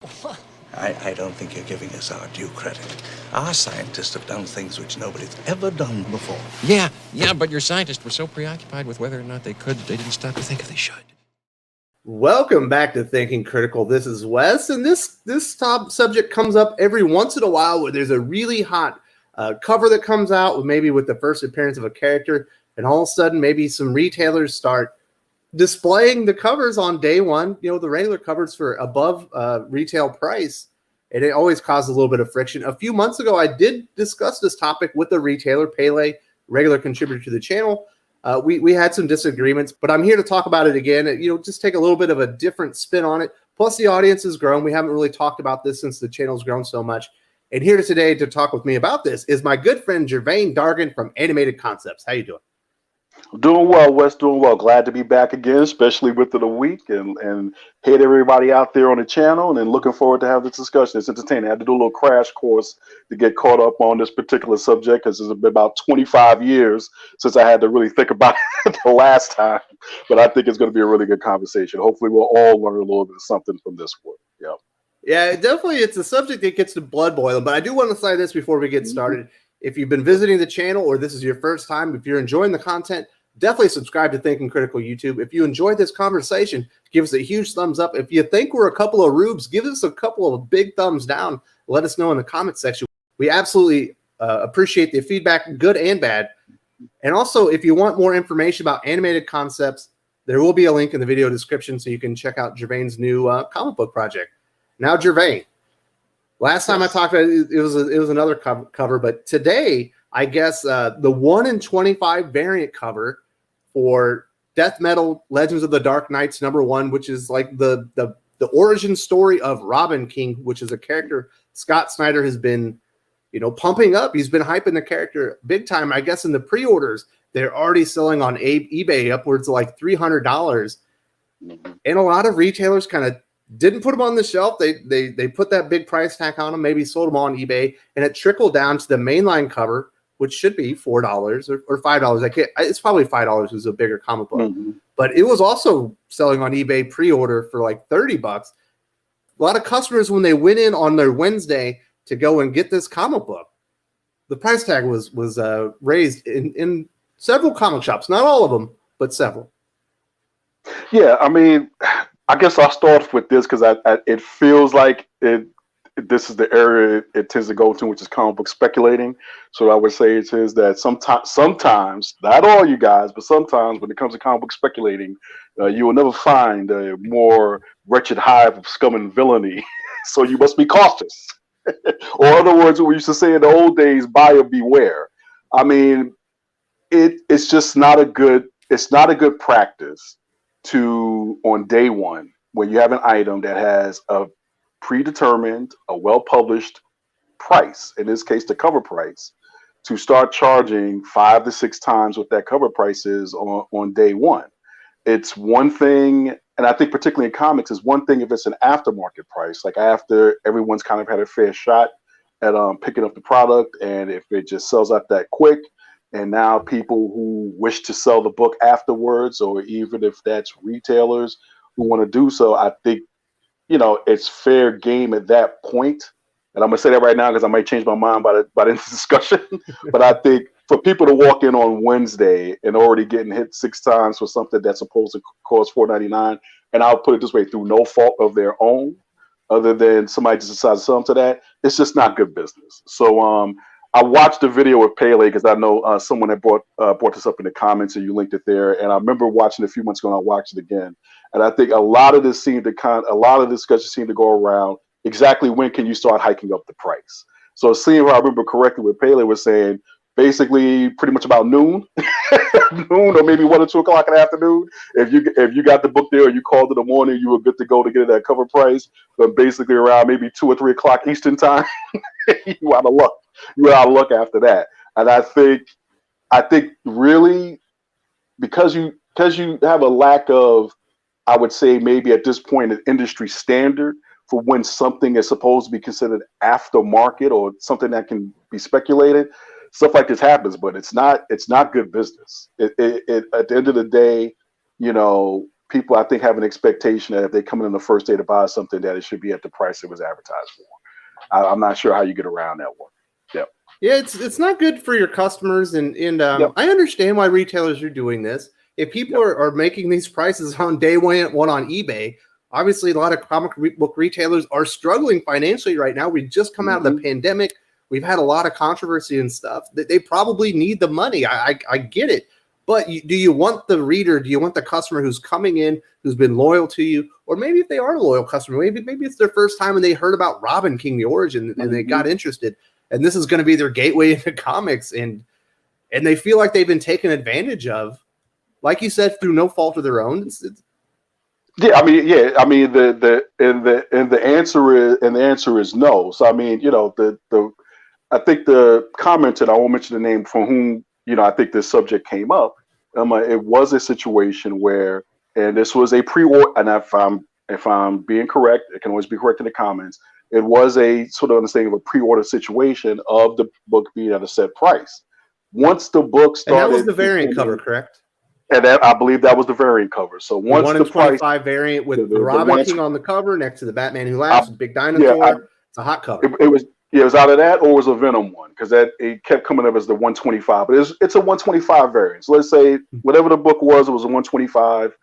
I don't think you're giving us our due credit. Our scientists have done things which nobody's ever done before. Yeah, but your scientists were so preoccupied with whether or not they could that they didn't stop to think if they should. Welcome back to Thinking Critical. This is Wes, and this top subject comes up every once in a while where there's a really hot cover that comes out, maybe with the first appearance of a character, and all of a sudden maybe some retailers start displaying the covers on day one, the regular covers for above retail price, and it always causes a little bit of friction. A few months ago, I did discuss this topic with the retailer, Pele, regular contributor to the channel. We had some disagreements, but I'm here to talk about it again. Just take a little bit of a different spin on it. Plus, the audience has grown. We haven't really talked about this since the channel's grown so much. And here today to talk with me about this is my good friend Jervain Dargan from Animated Concepts. How you doing? Doing well, Wes. Doing well. Glad to be back again, especially within a week, and hate everybody out there on the channel, and then looking forward to have this discussion. It's entertaining. I had to do a little crash course to get caught up on this particular subject because it's been about 25 years since I had to really think about it the last time. But I think it's going to be a really good conversation. Hopefully, we'll all learn a little bit of something from this one. Yeah. Yeah, definitely. It's a subject that gets to blood boiling, but I do want to say this before we get started. If you've been visiting the channel or this is your first time, if you're enjoying the content, definitely subscribe to Thinking Critical YouTube. If you enjoyed this conversation, give us a huge thumbs up. If you think we're a couple of rubes, give us a couple of big thumbs down. Let us know in the comment section. We absolutely appreciate the feedback, good and bad. And also, if you want more information about Animated Concepts, there will be a link in the video description so you can check out Jervain's new comic book project. Now, Jervain, last time I talked about it, it was another cover, but today, I guess the 1 in 25 variant cover for Death Metal Legends of the Dark Knights #1, which is like the origin story of Robin King, which is a character Scott Snyder has been, pumping up. He's been hyping the character big time. I guess in the pre-orders, they're already selling on eBay upwards of like $300. And a lot of retailers kind of didn't put them on the shelf. They put that big price tag on them, maybe sold them on eBay, and it trickled down to the mainline cover, which should be $4 or $5. It's probably $5. Is a bigger comic book, but it was also selling on eBay pre-order for like $30. A lot of customers, when they went in on their Wednesday to go and get this comic book, the price tag was raised in several comic shops, not all of them, but several. Yeah, I mean, I guess I'll start off with this because it feels like this is the area it tends to go to, which is comic book speculating. So what I would say is that sometimes, not all you guys, but sometimes when it comes to comic book speculating, you will never find a more wretched hive of scum and villainy. So you must be cautious. Or in other words, what we used to say in the old days, buyer beware. I mean, it's just not a good practice to, on day one, when you have an item that has a predetermined, a well-published price, in this case the cover price, to start charging 5 to 6 times what that cover price is on day one. It's one thing, and I think particularly in comics, is one thing if it's an aftermarket price, like after everyone's kind of had a fair shot at picking up the product, and if it just sells out that quick, and now people who wish to sell the book afterwards, or even if that's retailers who want to do so, I think, it's fair game at that point. And I'm going to say that right now because I might change my mind by the end of the discussion. But I think for people to walk in on Wednesday and already getting hit 6 times for something that's supposed to cost $4.99, and I'll put it this way, through no fault of their own, other than somebody just decides to sell them to that, it's just not good business. So I watched the video with Pele because I know someone that brought this up in the comments, and you linked it there. And I remember watching it a few months ago, and I watched it again. And I think a lot of discussion seemed to go around exactly when can you start hiking up the price. So seeing what I remember correctly, what Pele was saying, basically pretty much about noon, or maybe 1 or 2 o'clock in the afternoon. If you got the book there, or you called in the morning, you were good to go to get it at cover price. But basically around maybe 2 or 3 o'clock Eastern time, you out of luck. You're out of luck after that. And I think really because you have a lack of, I would say maybe at this point, an industry standard for when something is supposed to be considered aftermarket or something that can be speculated, stuff like this happens. But it's not good business. At the end of the day, people, I think, have an expectation that if they come in the first day to buy something, that it should be at the price it was advertised for. I'm not sure how you get around that one. Yeah. Yeah, it's not good for your customers, and Yep. I understand why retailers are doing this. If people are making these prices on day one on eBay, obviously a lot of comic book retailers are struggling financially right now. We've just come out of the pandemic. We've had a lot of controversy and stuff. They probably need the money. I get it. But do you want the reader? Do you want the customer who's coming in, who's been loyal to you? Or maybe if they are a loyal customer, maybe it's their first time and they heard about Robin King, the origin, and they got interested. And this is going to be their gateway into comics. And they feel like they've been taken advantage of, like you said, through no fault of their own. The answer is no. So I mean, I think the commenter, I won't mention the name, from whom I think this subject came up. It was a situation where, and this was a pre-order, and if I'm being correct, it can always be correct in the comments. It was a sort of understanding of a pre-order situation of the book being at a set price. Once the book started, and that was the variant cover, correct? And I believe that was the variant cover. So once the 1 in 25 variant with the Robin King on the cover next to the Batman Who Laughs, big dinosaur. It's a hot cover. It was either that or it was a Venom one, because it kept coming up as the 125. But it's a 125 variant. So let's say whatever the book was, it was a 125.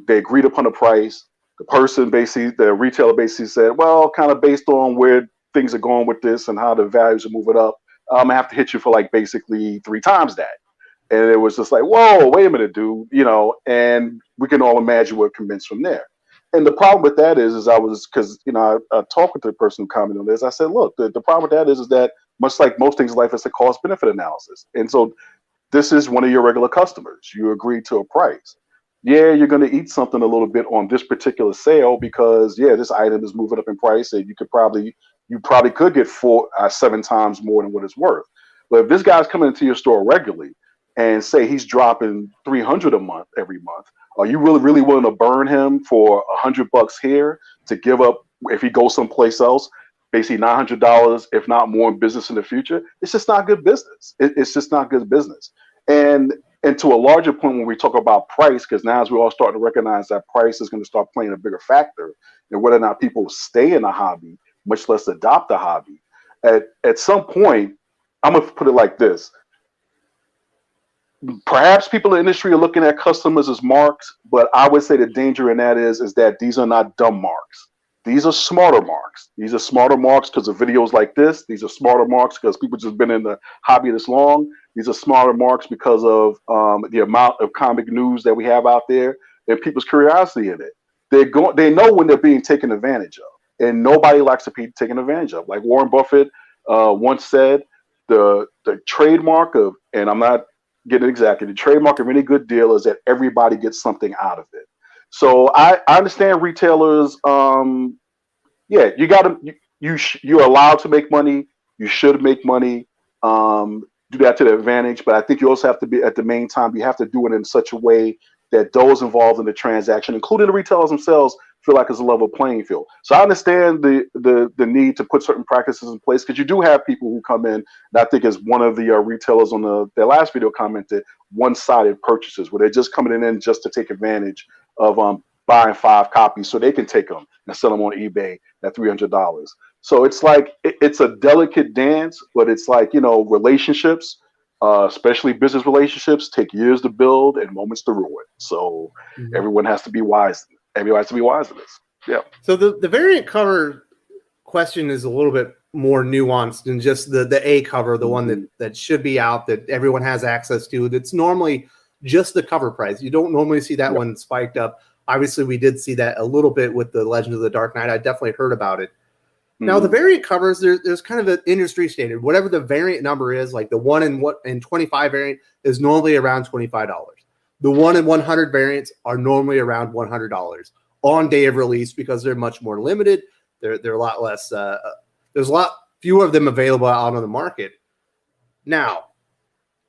They agreed upon a price. The retailer basically said, well, kind of based on where things are going with this and how the values are moving up, I have to hit you for like basically 3 times that. And it was just like, whoa, wait a minute, dude, and we can all imagine what commenced from there. And the problem with that is I talked with the person who commented on this. I said, look, the problem with that is that much like most things in life, it's a cost benefit analysis. And so this is one of your regular customers. You agreed to a price. Yeah, you're going to eat something a little bit on this particular sale because, this item is moving up in price, and you probably could get 7 times more than what it's worth. But if this guy's coming into your store regularly and say he's dropping $300 every month, are you really willing to burn him for $100 here to give up, if he goes someplace else, basically $900, if not more, in business in the future? It's just not good business. It's just not good business. And to a larger point, when we talk about price, because now as we're all starting to recognize that price is going to start playing a bigger factor in whether or not people stay in the hobby, much less adopt the hobby. At some point, I'm going to put it like this. Perhaps people in the industry are looking at customers as marks, but I would say the danger in that is that these are not dumb marks. These are smarter marks. These are smarter marks because of videos like this. These are smarter marks because people just been in the hobby this long. These are smarter marks because of the amount of comic news that we have out there and people's curiosity in it. They know when they're being taken advantage of, and nobody likes to be taken advantage of. Like Warren Buffett once said, the trademark of, and I'm not getting it exactly, the trademark of any good deal is that everybody gets something out of it. So I understand retailers. You're allowed to make money. You should make money. Do that to the advantage. But I think you also have to be, at the main time, you have to do it in such a way that those involved in the transaction, including the retailers themselves, feel like it's a level playing field. So I understand the need to put certain practices in place, because you do have people who come in, and I think as one of the retailers on their last video commented, one-sided purchases, where they're just coming in just to take advantage of buying 5 copies so they can take them and sell them on eBay at $300. So it's like it's a delicate dance, but it's like, relationships, especially business relationships, take years to build and moments to ruin. So everyone has to be wise. Everyone has to be wise in this. Yeah. So the variant cover question is a little bit more nuanced than just the A cover, the one that should be out, that everyone has access to. That's normally just the cover price. You don't normally see that one spiked up. Obviously, we did see that a little bit with the Legend of the Dark Knight. I definitely heard about it. Now, the variant covers, there's kind of an industry standard. Whatever the variant number is, like the 1 in 25 variant is normally around $25. The 1 in 100 variants are normally around $100 on day of release, because they're much more limited. They're a lot less. There's a lot fewer of them available out on the market. Now,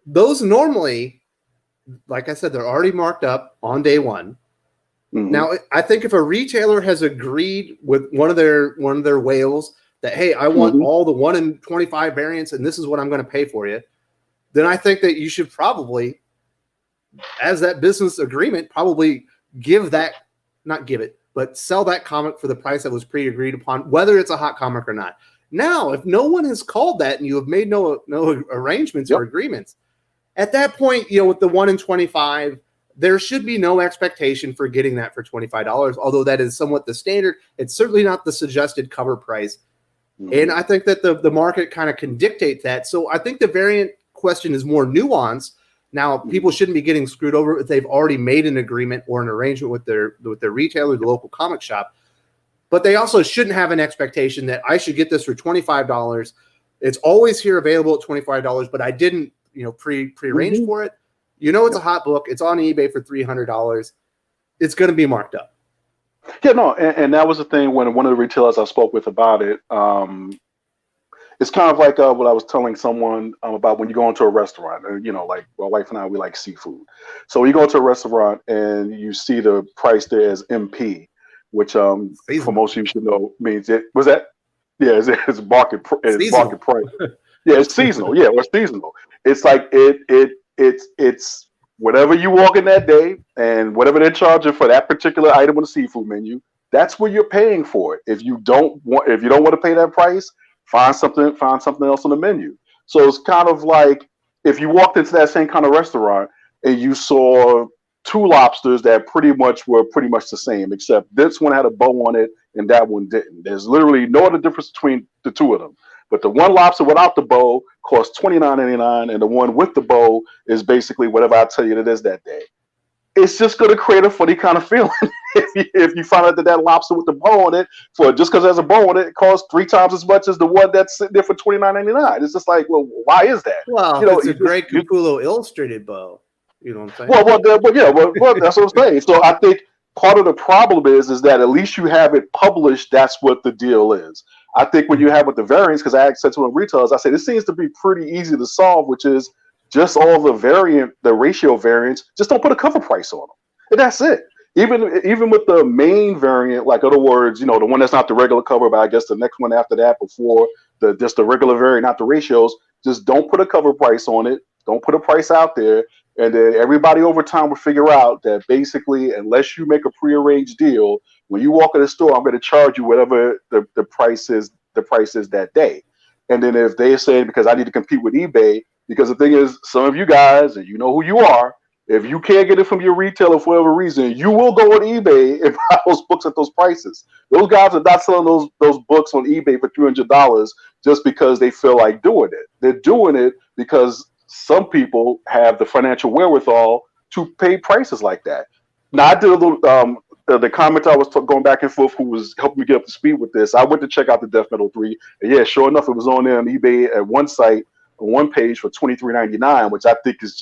those normally, like I said, they're already marked up on day one. Now, I think if a retailer has agreed with one of their whales that, hey, I want all the 1 in 25 variants, and this is what I'm going to pay for you, then I think that you should probably, as that business agreement, probably sell that comic for the price that was pre-agreed upon, whether it's a hot comic or not. Now, if no one has called that and you have made no arrangements or agreements, at that point, with the 1 in 25, there should be no expectation for getting that for $25, although that is somewhat the standard. It's certainly not the suggested cover price. Mm-hmm. And I think that the market kind of can dictate that. So I think the variant question is more nuanced. Now, people shouldn't be getting screwed over if they've already made an agreement or an arrangement with their retailer, the local comic shop. But they also shouldn't have an expectation that I should get this for $25. It's always here available at $25, but I didn't, pre-arrange for it. It's a hot book. It's on eBay for $300. It's going to be marked up. Yeah, no, and that was the thing when one of the retailers I spoke with about it. It's kind of like what I was telling someone about when you go into a restaurant. Like my wife and I, we like seafood. So you go into a restaurant and you see the price there as MP, which for most of you should know means it's market market price. Yeah, it's seasonal. Yeah, it's seasonal. It's like it's whatever you walk in that day and whatever they're charging for that particular item on the seafood menu, that's what you're paying for it. If you don't want to pay that price, find something else on the menu. So it's kind of like if you walked into that same kind of restaurant and you saw two lobsters that were pretty much the same, except this one had a bow on it and that one didn't. There's literally no other difference between the two of them. But the one lobster without the bow costs $29.99, and the one with the bow is basically whatever I tell you it is that day. It's just going to create a funny kind of feeling if you find out that lobster with the bow on it, just because there's a bow on it, it costs 3 times as much as the one that's sitting there for $29.99. It's just like, well, why is that? Well, it's a great Capullo illustrated bow. You know what I'm saying? Well, that's what I'm saying. So I think part of the problem is that at least you have it published. That's what the deal is. I think when you have with the variants, because I said to the retailers, I said this seems to be pretty easy to solve, which is just all the ratio variants. Just don't put a cover price on them, and that's it. Even with the main variant, like other words, the one that's not the regular cover, but I guess the next one after that, before just the regular variant, not the ratios. Just don't put a cover price on it. Don't put a price out there. And then everybody over time will figure out that basically, unless you make a prearranged deal, when you walk in the store, I'm going to charge you whatever the price is that day. And then if they say, because I need to compete with eBay, because the thing is, some of you guys, and you know who you are, if you can't get it from your retailer for whatever reason, you will go on eBay and buy those books at those prices. Those guys are not selling those books on eBay for $300 just because they feel like doing it. They're doing it because some people have the financial wherewithal to pay prices like that. Now, I did a little, the commenter I was going back and forth who was helping me get up to speed with this. I went to check out the Death Metal 3. And yeah, sure enough, it was on there on eBay at one site, on one page for $23.99, which I think is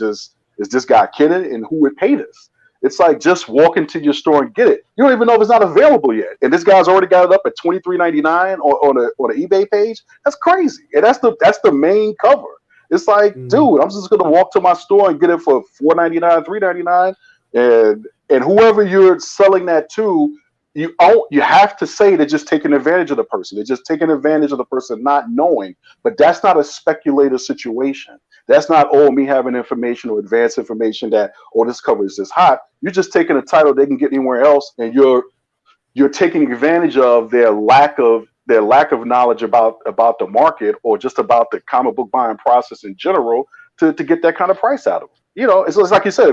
this guy kidding? And who would pay this? It's like, just walk into your store and get it. You don't even know if it's not available yet. And this guy's already got it up at $23.99 on the eBay page. That's crazy. And that's the main cover. It's like, dude, I'm just gonna walk to my store and get it for $4.99, $3.99, and whoever you're selling that to, you have to say they're just taking advantage of the person. They're just taking advantage of the person not knowing. But that's not a speculative situation. That's not me having information or advanced information that this cover is just hot. You're just taking a title they can get anywhere else, and you're taking advantage of their lack of knowledge about the market or just about the comic book buying process in general to get that kind of price out of them. It's like you said,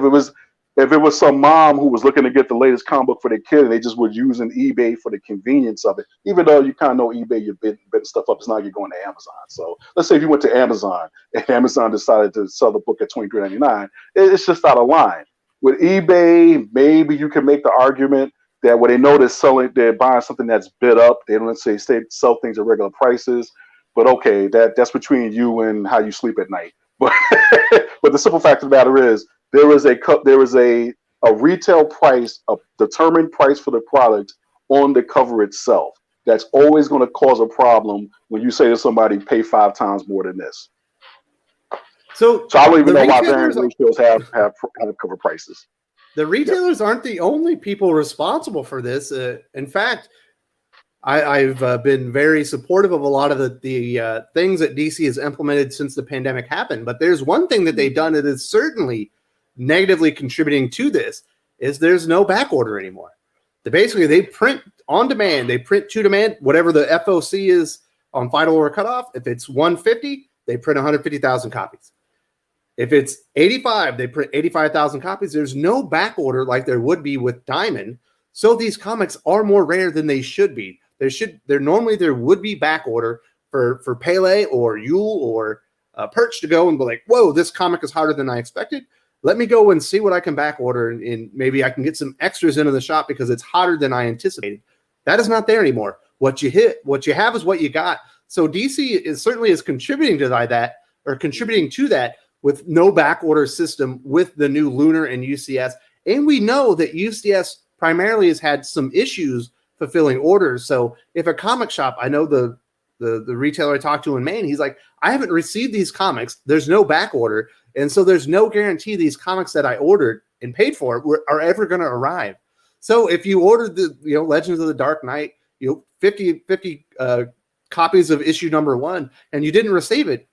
if it was some mom who was looking to get the latest comic book for their kid and they just were using eBay for the convenience of it, even though you kind of know eBay, you're bidding stuff up. It's not like you're going to Amazon. So let's say if you went to Amazon and Amazon decided to sell the book at $23.99, it's just out of line. With eBay, maybe you can make the argument that when they know they're buying something that's bid up, they don't say sell things at regular prices. But okay, that's between you and how you sleep at night. But the simple fact of the matter is, there is a retail price, a determined price for the product on the cover itself. That's always going to cause a problem when you say to somebody, pay 5 times more than this. So I don't even know why variant ratios have cover prices. The retailers aren't the only people responsible for this. In fact, I've been very supportive of a lot of the things that DC has implemented since the pandemic happened. But there's one thing that they've done that is certainly negatively contributing to this. is there's no back order anymore. They print on demand, they print to demand, whatever the FOC is on final order cutoff. If it's 150, they print 150,000 copies. If it's 85, they print 85,000 copies. There's no back order like there would be with Diamond. So these comics are more rare than they should be. Normally there would be back order for Pele or Yule or Perch to go and be like, whoa, this comic is harder than I expected. Let me go and see what I can back order, and maybe I can get some extras into the shop because it's hotter than I anticipated. That is not there anymore. What you have is what you got. So DC certainly contributing to that with no back order system with the new Lunar and UCS. And we know that UCS primarily has had some issues fulfilling orders. So if a comic shop, I know the retailer I talked to in Maine, he's like, I haven't received these comics. There's no back order. And so there's no guarantee these comics that I ordered and paid for are ever going to arrive. So if you ordered the Legends of the Dark Knight, 50 copies of issue number 1, and you didn't receive it,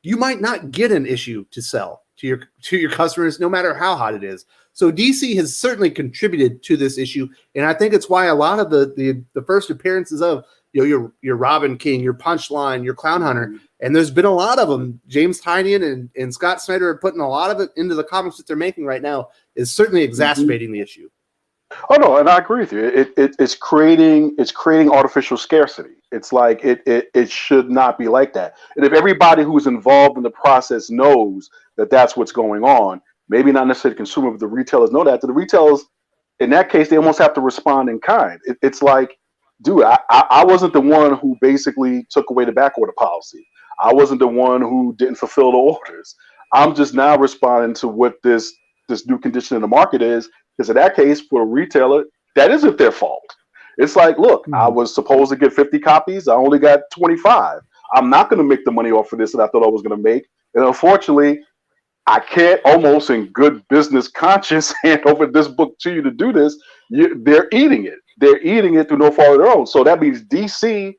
you might not get an issue to sell to your customers, no matter how hot it is. So DC has certainly contributed to this issue, and I think it's why a lot of the first appearances of your Robin King, your Punchline, your Clown Hunter, and there's been a lot of them. James Tynion and Scott Snyder are putting a lot of it into the comics that they're making right now, is certainly exacerbating the issue. Oh no, and I agree with you. It's creating artificial scarcity. It's like it should not be like that. And if everybody who's involved in the process knows that that's what's going on, maybe not necessarily the consumer, but the retailers know that. The retailers, in that case, they almost have to respond in kind. It's like, dude, I wasn't the one who basically took away the back order policy. I wasn't the one who didn't fulfill the orders. I'm just now responding to what this new condition in the market is. Because in that case, for a retailer, that isn't their fault. It's like, look, I was supposed to get 50 copies. I only got 25. I'm not going to make the money off of this that I thought I was going to make. And unfortunately, I can't almost in good business conscience hand over this book to you to do this. They're eating it. They're eating it through no fault of their own. So that means DC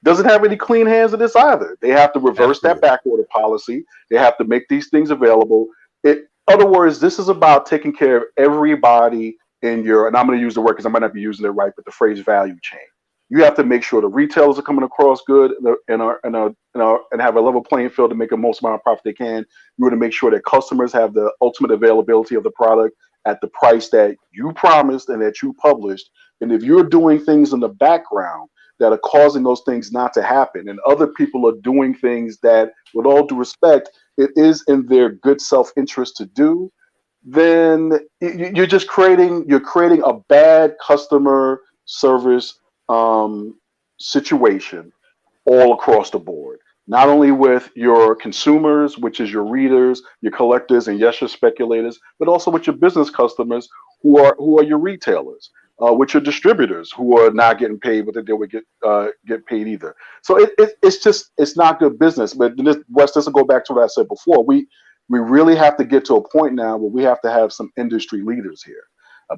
doesn't have any clean hands in this either. They have to reverse that back order policy. They have to make these things available. In other words, this is about taking care of everybody in your, and I'm going to use the word because I might not be using it right, but the phrase value chain. You have to make sure the retailers are coming across good and have a level playing field to make the most amount of profit they can. You want to make sure that customers have the ultimate availability of the product at the price that you promised and that you published. And if you're doing things in the background that are causing those things not to happen, and other people are doing things that, with all due respect, it is in their good self-interest to do, then you're just creating a bad customer service situation all across the board. Not only with your consumers, which is your readers, your collectors, and yes, your speculators, but also with your business customers who are your retailers, with your distributors who are not getting paid, but they would get paid either. So it's not good business. But this will go back to what I said before. We really have to get to a point now where we have to have some industry leaders here.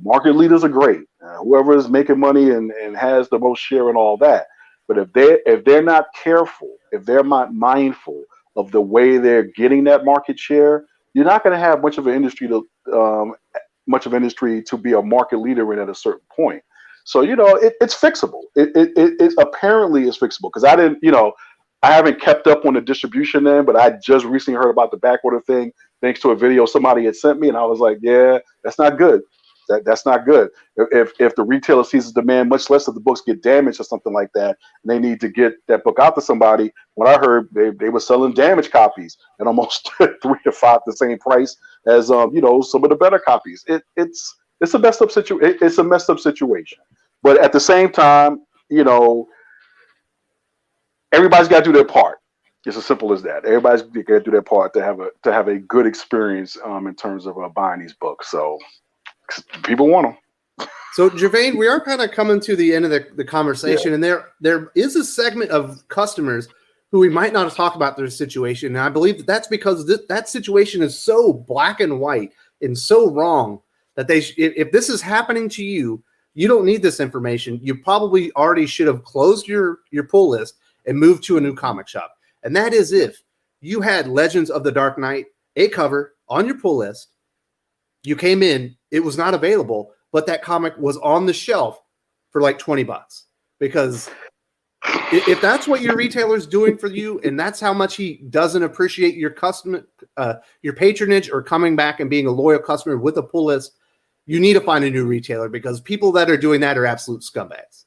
Market leaders are great. Whoever is making money and has the most share and all that. But if they're not careful, if they're not mindful of the way they're getting that market share, you're not going to have much of an industry to be a market leader in at a certain point. So it's fixable. It apparently is fixable because I haven't kept up on the distribution end, but I just recently heard about the backorder thing thanks to a video somebody had sent me, and I was like, yeah, that's not good. That's not good. If the retailer sees the demand, much less if the books get damaged or something like that, and they need to get that book out to somebody. When I heard they were selling damaged copies at almost 3 to 5 the same price as some of the better copies. It's a messed up situation. It's a messed up situation. But at the same time, everybody's got to do their part. It's as simple as that. Everybody's got to do their part to have a good experience in terms of buying these books. So people want them. So, Gervain, we are kind of coming to the end of the conversation, and there is a segment of customers who we might not have talked about their situation, and I believe that's because that situation is so black and white and so wrong that if this is happening to you, you don't need this information. You probably already should have closed your pull list and moved to a new comic shop. And that is if you had Legends of the Dark Knight, a cover on your pull list, you came in it was not available, but that comic was on the shelf for like $20. Because if that's what your retailer's doing for you, and that's how much he doesn't appreciate your customer, your patronage, or coming back and being a loyal customer with a pull list, you need to find a new retailer, because people that are doing that are absolute scumbags.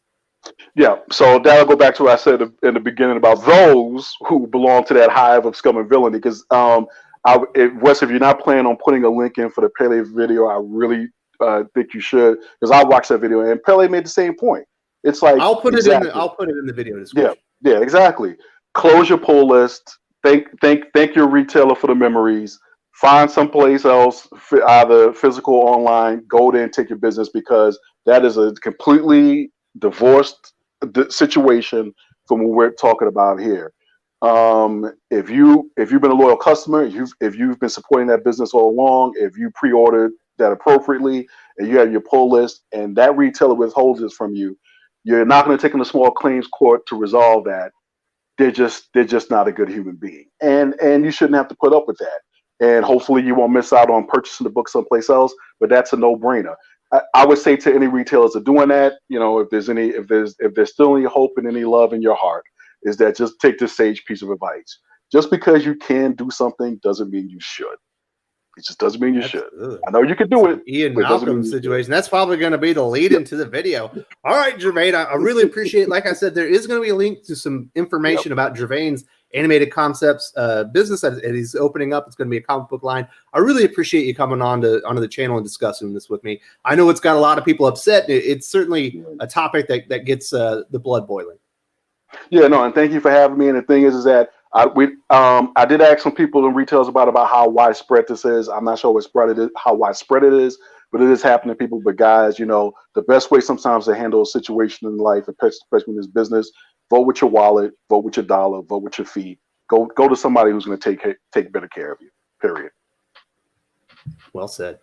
Yeah, so that'll go back to what I said in the beginning about those who belong to that hive of scum and villainy. Because Wes, if you're not planning on putting a link in for the Pele video, I really think you should, because I watched that video and Pele made the same point. It's like I'll put it in the video description. Yeah, exactly. Close your pull list. Thank your retailer for the memories. Find someplace else, either physical or online. Go there and take your business, because that is a completely divorced situation from what we're talking about here. If you've been a loyal customer, if you've been supporting that business all along, if you pre-ordered that appropriately, and you have your pull list, and that retailer withholds this from you, you're not going to take them to small claims court to resolve that. They're just not a good human being, and you shouldn't have to put up with that. And hopefully you won't miss out on purchasing the book someplace else. But that's a no-brainer. I would say to any retailers that are doing that, if there's still any hope and any love in your heart, is that just take this sage piece of advice. Just because you can do something doesn't mean you should. It just doesn't mean you should. I know you can do it. Ian Malcolm situation. That's probably going to be the lead into the video. All right, Gervain, I really appreciate it. Like I said, there is going to be a link to some information about Gervain's animated concepts business that he's opening up. It's going to be a comic book line. I really appreciate you coming onto the channel and discussing this with me. I know it's got a lot of people upset. It's certainly a topic that gets the blood boiling. Yeah, no, and thank you for having me. And the thing is that I did ask some people in retailers about how widespread this is. I'm not sure how widespread it is, but it is happening to people. But guys, the best way sometimes to handle a situation in life, especially in this business, vote with your wallet, vote with your dollar, vote with your feet. Go to somebody who's going to take better care of you. Period. Well said.